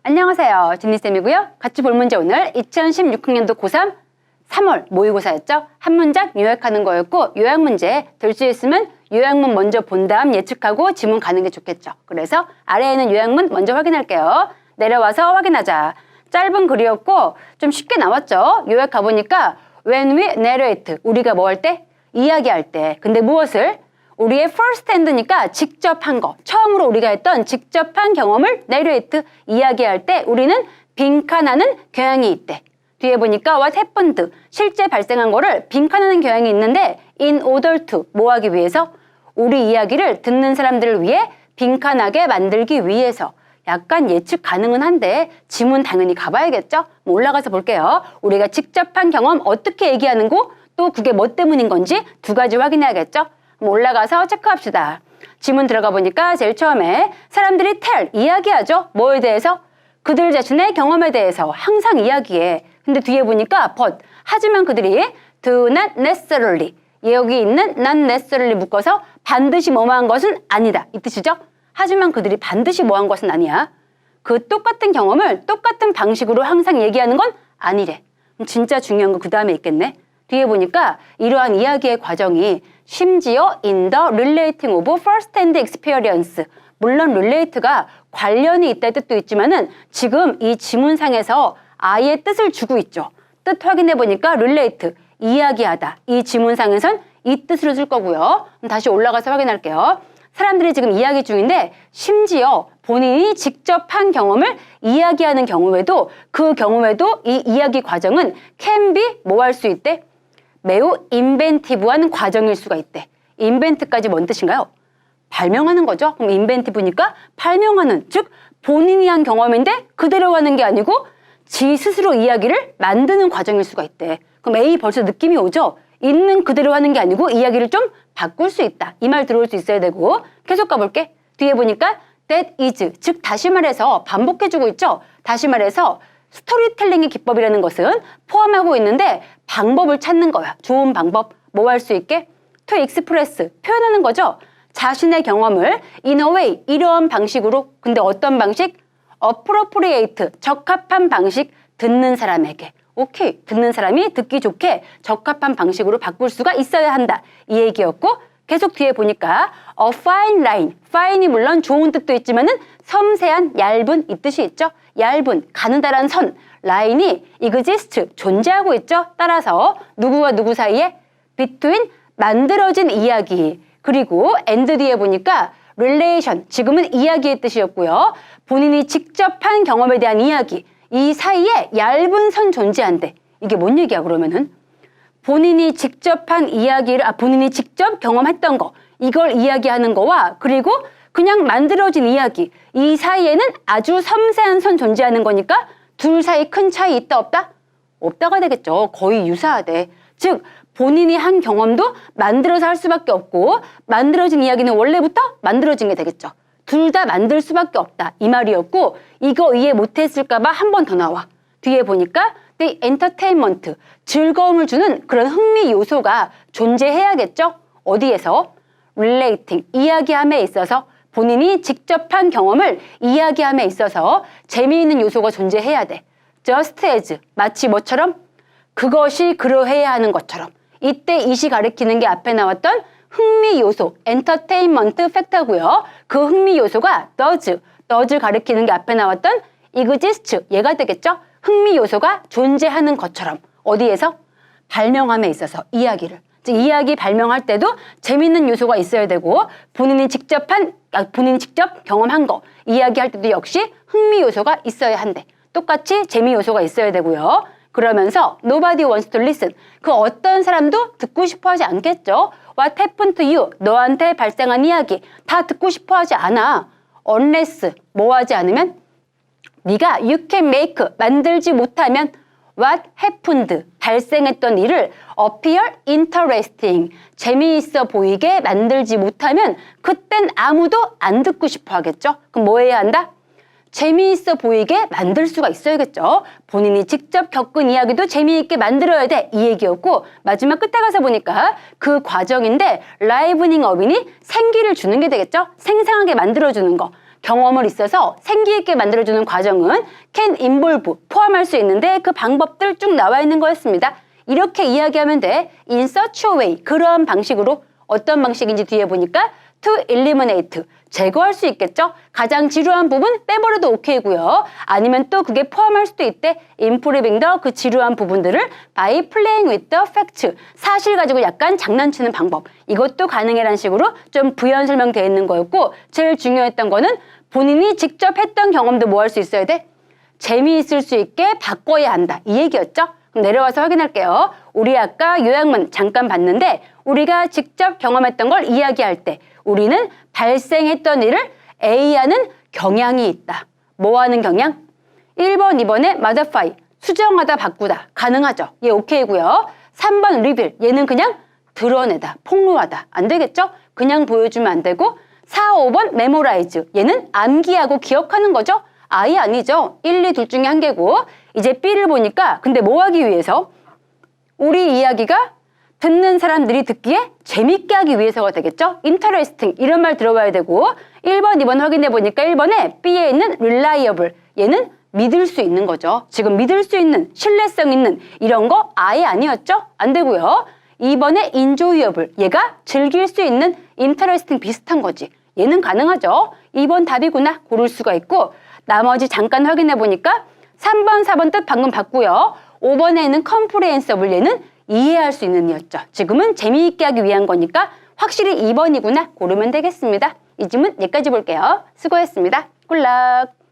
안녕하세요. 진니쌤이고요. 같이 볼 문제 오늘 2016학년도 고3 3월 모의고사였죠. 한 문장 요약하는 거였고 요약 문제 될 수 있으면 요약문 먼저 본 다음 예측하고 지문 가는 게 좋겠죠. 그래서 아래에 있는 요약문 먼저 확인할게요. 내려와서 확인하자. 짧은 글이었고 좀 쉽게 나왔죠. 요약 가보니까 when we narrate, 우리가 뭐 할 때? 이야기할 때. 근데 무엇을? 우리의 first hand니까 직접 한 거, 처음으로 우리가 했던 직접 한 경험을 narrate, 이야기할 때 우리는 빈칸하는 경향이 있대. 뒤에 보니까 what happened, 실제 발생한 거를 빈칸하는 경향이 있는데 in order to, 뭐 하기 위해서? 우리 이야기를 듣는 사람들을 위해 빈칸하게 만들기 위해서. 약간 예측 가능은 한데 지문 당연히 가봐야겠죠? 올라가서 볼게요. 우리가 직접 한 경험 어떻게 얘기하는 거, 또 그게 뭐 때문인 건지 두 가지 확인해야겠죠? 올라가서 체크합시다. 지문 들어가 보니까 제일 처음에 사람들이 tell, 이야기하죠. 뭐에 대해서? 그들 자신의 경험에 대해서 항상 이야기해. 근데 뒤에 보니까 but, 하지만 그들이 do not necessarily, 여기 있는 not necessarily 묶어서 반드시 뭐뭐한 것은 아니다, 이 뜻이죠. 하지만 그들이 반드시 뭐한 것은 아니야. 그 똑같은 경험을 똑같은 방식으로 항상 얘기하는 건 아니래. 진짜 중요한 거 그 다음에 있겠네. 뒤에 보니까 이러한 이야기의 과정이 심지어 in the relating of first-hand experience, 물론 relate가 관련이 있다의 뜻도 있지만은 지금 이 지문상에서 아예 뜻을 주고 있죠. 뜻 확인해 보니까 relate, 이야기하다. 이 지문상에선 이 뜻으로 쓸 거고요. 다시 올라가서 확인할게요. 사람들이 지금 이야기 중인데 심지어 본인이 직접 한 경험을 이야기하는 경우에도 그 경우에도 이 이야기 과정은 can be 뭐 할 수 있대? 매우 인벤티브한 과정일 수가 있대. 인벤트까지 뭔 뜻인가요? 발명하는 거죠. 그럼 인벤티브니까 발명하는, 즉 본인이 한 경험인데 그대로 하는 게 아니고 지 스스로 이야기를 만드는 과정일 수가 있대. 그럼 A 벌써 느낌이 오죠? 있는 그대로 하는 게 아니고 이야기를 좀 바꿀 수 있다. 이 말 들어올 수 있어야 되고 계속 가볼게. 뒤에 보니까 that is, 즉 다시 말해서 반복해주고 있죠. 다시 말해서 스토리텔링의 기법이라는 것은 포함하고 있는데 방법을 찾는 거야. 좋은 방법. 뭐 할 수 있게? to express, 표현하는 거죠. 자신의 경험을 in a way, 이러한 방식으로. 근데 어떤 방식? appropriate, 적합한 방식, 듣는 사람에게. 오케이, 듣는 사람이 듣기 좋게 적합한 방식으로 바꿀 수가 있어야 한다. 이 얘기였고 계속 뒤에 보니까 a fine line, fine이 물론 좋은 뜻도 있지만은 섬세한, 얇은 이 뜻이 있죠. 얇은, 가느다란 선, 라인이 exist, 존재하고 있죠. 따라서 누구와 누구 사이에? between, 만들어진 이야기. 그리고 and 뒤에 보니까 relation, 지금은 이야기의 뜻이었고요. 본인이 직접 한 경험에 대한 이야기. 이 사이에 얇은 선 존재한대. 이게 뭔 얘기야 그러면은? 본인이 직접 한 이야기를, 본인이 직접 경험했던 거, 이걸 이야기하는 거와 그리고 그냥 만들어진 이야기, 이 사이에는 아주 섬세한 선 존재하는 거니까 둘 사이 큰 차이 있다 없다? 없다가 되겠죠. 거의 유사하대. 즉 본인이 한 경험도 만들어서 할 수밖에 없고 만들어진 이야기는 원래부터 만들어진 게 되겠죠. 둘 다 만들 수밖에 없다. 이 말이었고 이거 이해 못했을까 봐 한 번 더 나와. 뒤에 보니까 the entertainment, 즐거움을 주는 그런 흥미 요소가 존재해야겠죠. 어디에서? relating, 이야기함에 있어서 본인이 직접 한 경험을 이야기함에 있어서 재미있는 요소가 존재해야 돼. just as, 마치 뭐처럼? 그것이 그러해야 하는 것처럼. 이때 이시 가리키는 게 앞에 나왔던 흥미 요소, entertainment 팩터고요. 그 흥미 요소가 does 가리키는 게 앞에 나왔던 exist, 얘가 되겠죠? 흥미 요소가 존재하는 것처럼. 어디에서? 발명함에 있어서 이야기를. 즉 이야기 발명할 때도 재밌는 요소가 있어야 되고 본인이 직접 경험한 거 이야기할 때도 역시 흥미 요소가 있어야 한대. 똑같이 재미 요소가 있어야 되고요. 그러면서 nobody wants to listen, 그 어떤 사람도 듣고 싶어 하지 않겠죠. What happened to you, 너한테 발생한 이야기 다 듣고 싶어 하지 않아. unless, 뭐 하지 않으면? 네가 you can make, 만들지 못하면 what happened, 발생했던 일을 appear interesting, 재미있어 보이게 만들지 못하면 그땐 아무도 안 듣고 싶어 하겠죠. 그럼 뭐 해야 한다? 재미있어 보이게 만들 수가 있어야겠죠. 본인이 직접 겪은 이야기도 재미있게 만들어야 돼. 이 얘기였고 마지막 끝에 가서 보니까 그 과정인데 livening up이니 생기를 주는 게 되겠죠. 생생하게 만들어주는 거. 경험을 있어서 생기 있게 만들어주는 과정은 can involve, 포함할 수 있는데 그 방법들 쭉 나와 있는 거였습니다. 이렇게 이야기하면 돼. in such a way, 그러한 방식으로. 어떤 방식인지 뒤에 보니까 to eliminate, 제거할 수 있겠죠. 가장 지루한 부분 빼버려도 오케이고요. 아니면 또 그게 포함할 수도 있대. improving the, 그 지루한 부분들을 by playing with the facts, 사실 가지고 약간 장난치는 방법. 이것도 가능해라는 식으로 좀 부연 설명되어 있는 거였고, 제일 중요했던 거는 본인이 직접 했던 경험도 뭐 할 수 있어야 돼? 재미있을 수 있게 바꿔야 한다. 이 얘기였죠. 그럼 내려와서 확인할게요. 우리 아까 요약문 잠깐 봤는데 우리가 직접 경험했던 걸 이야기할 때 우리는 발생했던 일을 A하는 경향이 있다. 뭐 하는 경향? 1번, 2번에 modify, 수정하다, 바꾸다. 가능하죠. 얘 오케이고요. 3번 reveal, 얘는 그냥 드러내다, 폭로하다. 안 되겠죠? 그냥 보여주면 안 되고 4, 5번 memorize, 얘는 암기하고 기억하는 거죠? 아예 아니죠. 1, 2 둘 중에 한 개고 이제 B를 보니까 근데 뭐 하기 위해서? 우리 이야기가 듣는 사람들이 듣기에 재밌게 하기 위해서가 되겠죠? interesting 이런 말 들어봐야 되고 1번, 2번 확인해 보니까 1번에 B에 있는 reliable 얘는 믿을 수 있는 거죠. 지금 믿을 수 있는, 신뢰성 있는 이런 거 아예 아니었죠? 안 되고요. 2번에 enjoyable 얘가 즐길 수 있는 interesting 비슷한 거지. 얘는 가능하죠. 2번 답이구나 고를 수가 있고 나머지 잠깐 확인해 보니까 3번, 4번 뜻 방금 봤고요. 5번에는 comprehensible 얘는 이해할 수 있는 이었죠. 지금은 재미있게 하기 위한 거니까 확실히 2번이구나 고르면 되겠습니다. 이 질문 여기까지 볼게요. 수고했습니다. 굿락.